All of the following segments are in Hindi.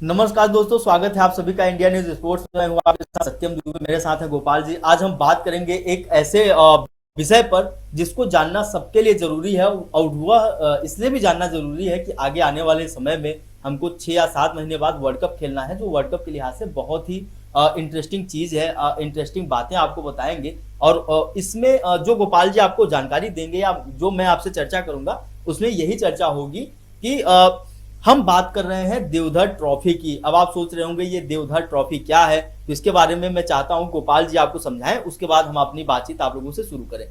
नमस्कार दोस्तों, स्वागत है आप सभी का इंडिया न्यूज स्पोर्ट्स में। मैं हूं आपके साथ सत्यम दुबे, मेरे साथ है गोपाल जी। आज हम बात करेंगे एक ऐसे विषय पर जिसको जानना सबके लिए जरूरी है, और वह इसलिए भी जानना जरूरी है कि आगे आने वाले समय में हमको 6 या 7 महीने बाद वर्ल्ड कप खेलना है, जो वर्ल्ड कप के लिहाज से बहुत ही इंटरेस्टिंग चीज है। इंटरेस्टिंग बातें आपको बताएंगे, और इसमें जो गोपाल जी आपको जानकारी देंगे या जो मैं आपसे चर्चा करूंगा, उसमें यही चर्चा होगी कि हम बात कर रहे हैं देवधर ट्रॉफी की। अब आप सोच रहे होंगे ये देवधर ट्रॉफी क्या है, तो इसके बारे में मैं चाहता हूं गोपाल जी आपको समझाएं, उसके बाद हम अपनी बातचीत आप लोगों से शुरू करें।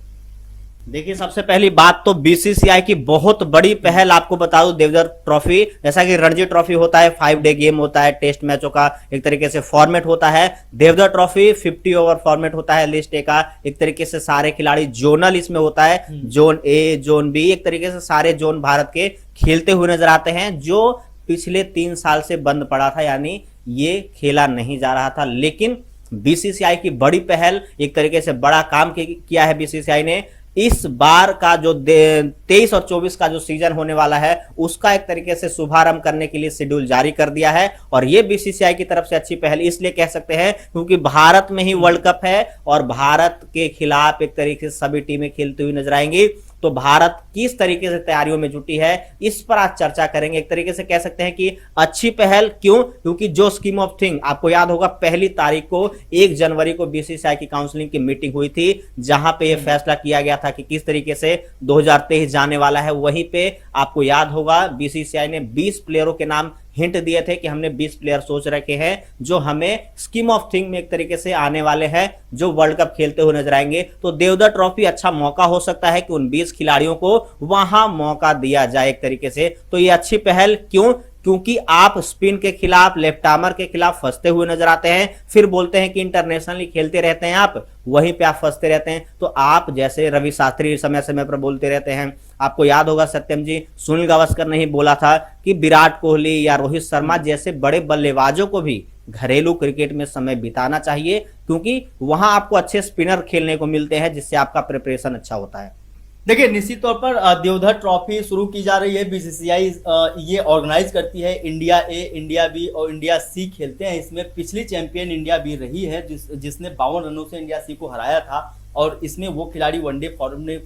देखिए, सबसे पहली बात तो बीसीसीआई की बहुत बड़ी पहल आपको बता दूं, देवधर ट्रॉफी। जैसा कि रणजी ट्रॉफी होता है, 5 डे गेम होता है, टेस्ट मैचों का एक तरीके से फॉर्मेट होता है। देवधर ट्रॉफी 50 ओवर फॉर्मेट होता है, लिस्ट ए का। एक तरीके से सारे खिलाड़ी जोनल इसमें होता है, जोन ए, जोन बी, एक तरीके से सारे जोन भारत के खेलते हुए नजर आते हैं, जो पिछले 3 साल से बंद पड़ा था, यानी ये खेला नहीं जा रहा था। लेकिन बीसीसीआई की बड़ी पहल, एक तरीके से बड़ा काम किया है बीसीसीआई ने। इस बार का जो 23 और 24 का जो सीजन होने वाला है, उसका एक तरीके से शुभारंभ करने के लिए शेड्यूल जारी कर दिया है। और ये बीसीसीआई की तरफ से अच्छी पहल इसलिए कह सकते हैं क्योंकि भारत में ही वर्ल्ड कप है और भारत के खिलाफ एक तरीके से सभी टीमें खेलती हुई नजर आएंगी। तो भारत किस तरीके से तैयारियों में जुटी है, इस पर आज चर्चा करेंगे। एक तरीके से कह सकते हैं कि अच्छी पहल क्यों, क्योंकि जो स्कीम ऑफ थिंग आपको याद होगा, 1 तारीख को 1 जनवरी को बीसीसीआई की काउंसिलिंग की मीटिंग हुई थी, जहां पे यह फैसला किया गया था कि किस तरीके से 2023 जाने वाला है। वहीं पे आपको याद होगा बीसीसीआई ने 20 प्लेयरों के नाम हिंट दिए थे कि हमने 20 प्लेयर सोच रखे हैं जो हमें स्कीम ऑफ थिंग में एक तरीके से आने वाले हैं, जो वर्ल्ड कप खेलते हुए नजर आएंगे। तो देवधर ट्रॉफी अच्छा मौका हो सकता है कि उन 20 खिलाड़ियों को वहां मौका दिया जाए एक तरीके से। तो ये अच्छी पहल क्यों, क्योंकि आप स्पिन के खिलाफ, लेफ्ट आर्मर के खिलाफ फंसते हुए नजर आते हैं, फिर बोलते हैं कि इंटरनेशनली खेलते रहते हैं, आप वहीं पे आप फंसते रहते हैं। तो आप जैसे रवि शास्त्री समय समय पर बोलते रहते हैं, आपको याद होगा सत्यम जी, सुनील गावस्कर ने ही बोला था कि विराट कोहली या रोहित शर्मा जैसे बड़े बल्लेबाजों को भी घरेलू क्रिकेट में समय बिताना चाहिए, क्योंकि वहां आपको अच्छे स्पिनर खेलने को मिलते हैं, जिससे आपका प्रिपरेशन अच्छा होता है। देखिए, निश्चित तौर पर देवधर ट्रॉफी शुरू की जा रही है। बीसीसीआई ये ऑर्गेनाइज करती है। इंडिया ए, इंडिया बी और इंडिया सी खेलते हैं इसमें। पिछली चैंपियन इंडिया बी रही है, जिसने 52 रनों से इंडिया सी को हराया था। और इसमें वो खिलाड़ी वनडे फॉर्मेट में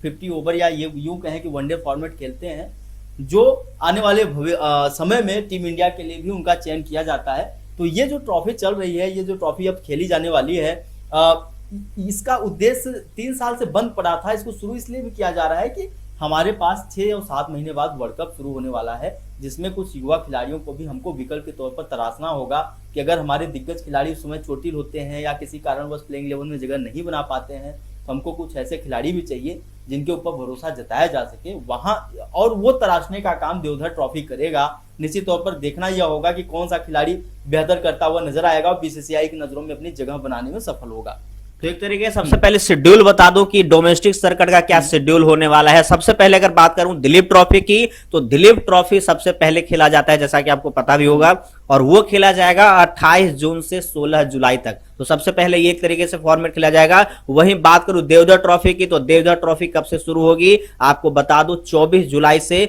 50 ओवर या ये यूं कहें कि वनडे फॉर्मेट खेलते हैं, जो आने वाले समय में टीम इंडिया के लिए भी उनका चयन किया जाता है। तो ये जो ट्रॉफी चल रही है, ये जो ट्रॉफी अब खेली जाने वाली है, इसका उद्देश्य 3 साल से बंद पड़ा था। इसको शुरू इसलिए भी किया जा रहा है कि हमारे पास 6 और 7 महीने बाद वर्ल्ड कप शुरू होने वाला है, जिसमें कुछ युवा खिलाड़ियों को भी हमको विकल्प के तौर पर तराशना होगा कि अगर हमारे दिग्गज खिलाड़ी उस समय चोटिल होते हैं या किसी कारणवश प्लेइंग 11 में जगह नहीं बना पाते हैं, तो हमको कुछ ऐसे खिलाड़ी भी चाहिए जिनके ऊपर भरोसा जताया जा सके वहां, और वो तराशने का काम देवधर ट्रॉफी करेगा। निश्चित तौर पर देखना यह होगा कि कौन सा खिलाड़ी बेहतर करता हुआ नजर आएगा और बीसीसीआई की नजरों में अपनी जगह बनाने में सफल होगा। तो एक तरीके से सबसे पहले शेड्यूल बता दूं कि डोमेस्टिक सर्किट का क्या शेड्यूल होने वाला है। सबसे पहले अगर बात करूं दिलीप ट्रॉफी की, तो दिलीप ट्रॉफी सबसे पहले खेला जाता है, जैसा कि आपको पता भी होगा, और वो खेला जाएगा 28 जून से 16 जुलाई तक। तो सबसे पहले ये एक तरीके से फॉर्मेट खेला जाएगा। वहीं बात करूं देवधर ट्रॉफी की, तो देवधर ट्रॉफी कब से शुरू होगी आपको बता दूं, 24 जुलाई से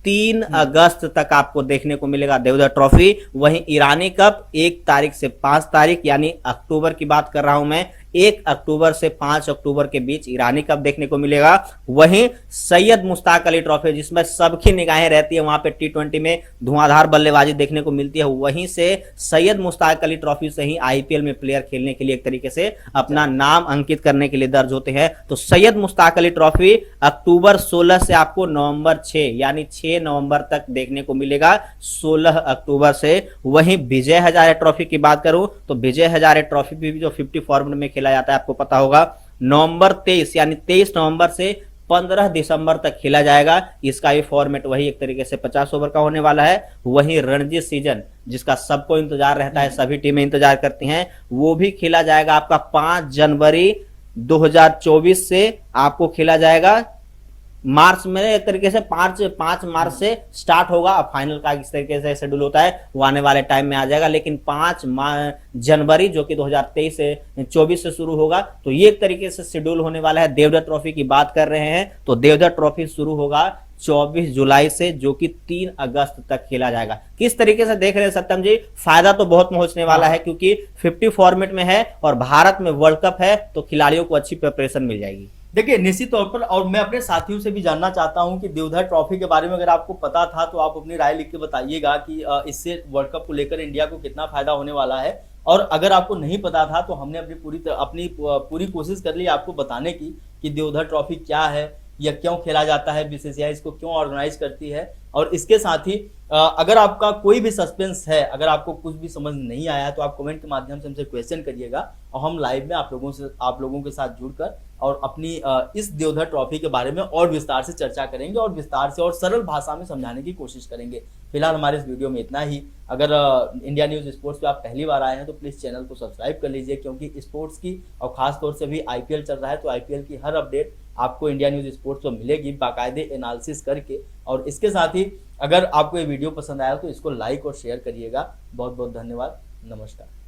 3 अगस्त तक आपको देखने को मिलेगा देवधर ट्रॉफी। वहीं ईरानी कप 1 तारीख से 5 तारीख, यानी अक्टूबर की बात कर रहा हूं मैं, 1 अक्टूबर से 5 अक्टूबर के बीच ईरानी कप देखने को मिलेगा। वहीं सैयद मुश्ताक अली ट्रॉफी, जिसमें सबकी निगाहें रहती है, वहां पे T20 में धुआंधार बल्लेबाजी देखने को मिलती है, वहीं से सैयद मुश्ताक अली ट्रॉफी से ही आईपीएल में प्लेयर खेलने के लिए एक तरीके से अपना नाम अंकित करने के लिए दर्ज होते हैं। तो सैयद मुश्ताक अली ट्रॉफी अक्टूबर 16 से आपको नवंबर 6 यानी 6 नवंबर तक देखने को मिलेगा, 16 अक्टूबर से। वहीं विजय हजारे ट्रॉफी की बात करूं तो विजय हजारे ट्रॉफी भी जो 50 फॉर्मेट में खेला जाता है, आपको पता होगा, नवंबर 23 यानी 23 नवंबर से 15 दिसंबर तक खेला जाएगा। इसका भी फॉर्मेट वही एक तरीके से 50 ओवर का होने वाला है। वहीं रणजी सीजन, जिसका सबको इंतजार रहता है, सभी टीमें इंतजार करती हैं, वो भी खेला जाएगा आपका 5 जनवरी 2024 से आपको खेला जाएगा मार्च में। एक तरीके से 5 मार्च से स्टार्ट होगा। अब फाइनल का इस तरीके से शेड्यूल होता है, वो आने वाले टाइम में आ जाएगा, लेकिन 5 जनवरी जो कि 2023 से 24 से शुरू होगा। तो ये एक तरीके से शेड्यूल होने वाला है। देवधर ट्रॉफी की बात कर रहे हैं तो देवधर ट्रॉफी शुरू होगा 24 जुलाई से, जो कि 3 अगस्त तक खेला जाएगा। किस तरीके से देख रहे हैं सत्यम जी? फायदा तो बहुत पहुंचने वाला है, क्योंकि 50 फॉर्मेट में है और भारत में वर्ल्ड कप है, तो खिलाड़ियों को अच्छी प्रिपरेशन मिल जाएगी। देखिए निश्चित तौर पर, और मैं अपने साथियों से भी जानना चाहता हूं कि देवधर ट्रॉफी के बारे में अगर आपको पता था तो आप अपनी राय लिख के बताइएगा कि इससे वर्ल्ड कप को लेकर इंडिया को कितना फायदा होने वाला है। और अगर आपको नहीं पता था तो हमने अपनी पूरी कोशिश कर ली आपको बताने की कि देवधर ट्रॉफी क्या है या क्यों खेला जाता है, बीसीसीआई इसको क्यों ऑर्गेनाइज करती है। और इसके साथ ही अगर आपका कोई भी सस्पेंस है, अगर आपको कुछ भी समझ नहीं आया है तो आप कमेंट के माध्यम से हमसे क्वेश्चन करिएगा और हम लाइव में आप लोगों के साथ जुड़कर और अपनी इस देवधर ट्रॉफी के बारे में और विस्तार से चर्चा करेंगे और विस्तार से और सरल भाषा में समझाने की कोशिश करेंगे। फिलहाल हमारे इस वीडियो में इतना ही। अगर इंडिया न्यूज स्पोर्ट्स पे आप पहली बार आए हैं तो प्लीज चैनल को सब्सक्राइब कर लीजिए, क्योंकि स्पोर्ट्स की और खास तौर से भी आईपीएल चल रहा है तो आईपीएल की हर अपडेट आपको इंडिया न्यूज स्पोर्ट्स पर मिलेगी बाकायदे एनालिसिस करके। और इसके साथ ही अगर आपको ये वीडियो पसंद आया तो इसको लाइक और शेयर करिएगा। बहुत बहुत धन्यवाद। नमस्कार।